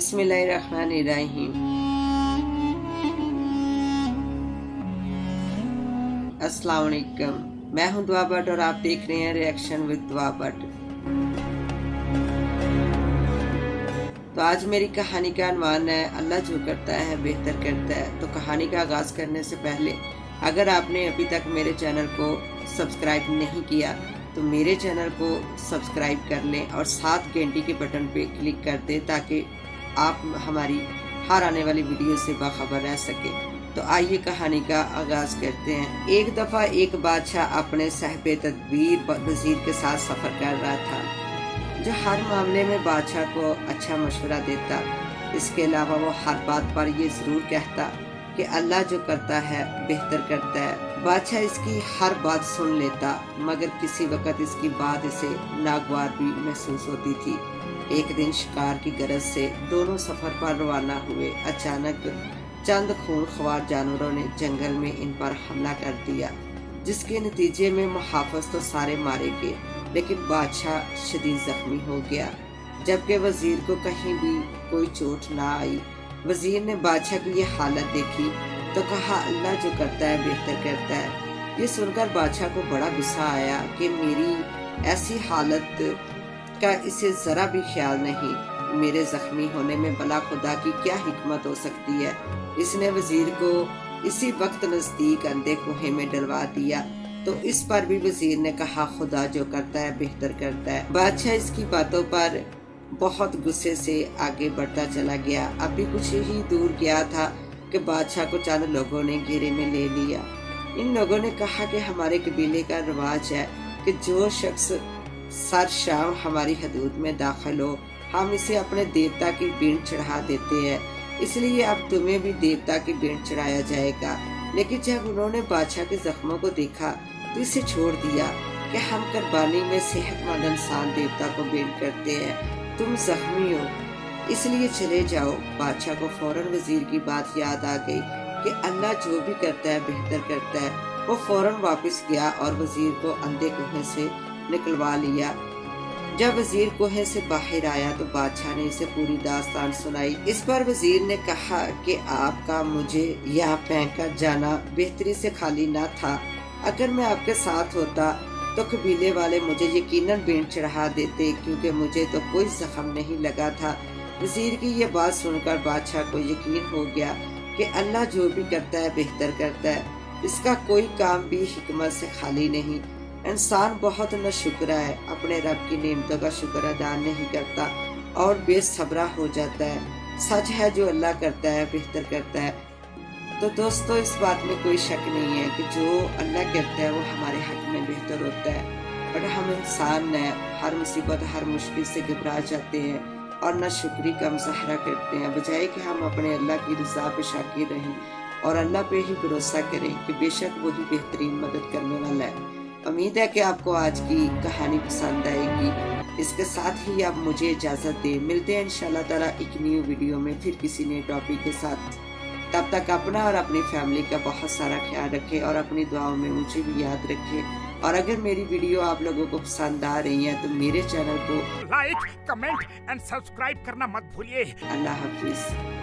बिस्मिल्लाहिर्रहमानिर्रहीम। अस्सलाम वालेकुम, मैं हूं दुआ भट्ट और आप देख रहे हैं रिएक्शन विद दुआ भट्ट। तो आज मेरी कहानी का अनवान है अल्लाह जो करता है बेहतर करता है। तो कहानी का आगाज़ करने से पहले अगर आपने अभी तक मेरे चैनल को सब्सक्राइब नहीं किया तो मेरे चैनल को सब्सक्राइब कर लें और साथ घंटी के बटन पे क्लिक कर दें ताकि आप हमारी हर आने वाली वीडियो से बाखबर रह सके। तो आइए कहानी का आगाज़ करते हैं। एक दफ़ा एक बादशाह अपने साहिब तदबीर वज़ीर के साथ सफ़र कर रहा था, जो हर मामले में बादशाह को अच्छा मशवरा देता। इसके अलावा वो हर बात पर ये ज़रूर कहता कि अल्लाह जो करता है बेहतर करता है। बादशाह इसकी हर बात सुन लेता, मगर किसी वक्त इसकी बात इसे नागवार भी महसूस होती थी। एक दिन शिकार की गरज से दोनों सफ़र पर रवाना हुए। अचानक चंद खूनख्वार जानवरों ने जंगल में इन पर हमला कर दिया, जिसके नतीजे में मुहाफ़िज़ तो सारे मारे गए, लेकिन बादशाह शदीद ज़ख्मी हो गया, जबकि वज़ीर को कहीं भी कोई चोट ना आई। वज़ीर ने बादशाह की ये हालत देखी तो कहा, अल्लाह जो करता है बेहतर करता है। ये सुनकर बादशाह को बड़ा गुस्सा आया कि मेरी ऐसी हालत का इसे ज़रा भी ख्याल नहीं। मेरे ज़ख्मी होने में भला खुदा की क्या हिकमत हो सकती है। इसने वज़ीर को इसी वक्त नज़दीक अंधे कुएं में डलवा दिया। तो इस पर भी वज़ीर ने कहा, खुदा जो करता है बेहतर करता है। बादशाह इसकी बातों पर बहुत गुस्से से आगे बढ़ता चला गया। अभी कुछ ही दूर गया था कि बादशाह को चंद लोगों ने घेरे में ले लिया। इन लोगों ने कहा कि हमारे कबीले का रिवाज है कि जो शख्स सर शाम हमारी हदूद में दाखिल हो, हम इसे अपने देवता की बीन चढ़ा देते हैं, इसलिए अब तुम्हें भी देवता की बीन चढ़ाया जाएगा। लेकिन जब उन्होंने बादशाह के जख्मों को देखा तो इसे छोड़ दिया कि हम कुर्बानी में सेहतमंद इंसान देवता को बीन करते हैं, तुम जख्मी हो इसलिए चले जाओ। बादशाह को फौरन वजीर की बात याद आ गई कि अल्लाह जो भी करता है बेहतर करता है। वो फौरन वापस गया और वजीर को अंधे कुएं से निकलवा लिया। जब वजीर कुएं से बाहर आया तो बादशाह ने इसे पूरी दास्तान सुनाई। इस पर वजीर ने कहा कि आपका मुझे यहाँ फेंक कर जाना बेहतरी से खाली ना था। अगर मैं आपके साथ होता तो कबीले वाले मुझे यकीनन बीन चढ़ा देते, क्योंकि मुझे तो कोई जख्म नहीं लगा था। वजीर की ये बात सुनकर बादशाह को यकीन हो गया कि अल्लाह जो भी करता है बेहतर करता है, इसका कोई काम भी हिकमत से खाली नहीं। इंसान बहुत नाशुक्र है, अपने रब की नेमतों का शुक्र अदा नहीं करता और बेसब्रा हो जाता है। सच है जो अल्लाह करता है बेहतर करता है। तो दोस्तों, इस बात में कोई शक नहीं है कि जो अल्लाह करता है वो हमारे हक में बेहतर होता है। और हम इंसान हैं, हर मुसीबत हर मुश्किल से घबरा जाते हैं और नाशुक्री का मुजाहरा करते हैं, बजाय कि हम अपने अल्लाह की रज़ा पे शाकिर रहें और अल्लाह पे ही भरोसा करें कि बेशक वही बेहतरीन मदद करने वाला है। उम्मीद है कि आपको आज की कहानी पसंद आएगी। इसके साथ ही आप मुझे इजाज़त दें। मिलते हैं इंशाल्लाह ताला एक न्यू वीडियो में फिर किसी नए टॉपिक के साथ। तब तक अपना और अपनी फैमिली का बहुत सारा ख्याल रखें और अपनी दुआओं में मुझे भी याद रखें। और अगर मेरी वीडियो आप लोगों को पसंद आ रही है तो मेरे चैनल को लाइक, कमेंट एंड सब्सक्राइब करना मत भूलिए। अल्लाह हाफिज।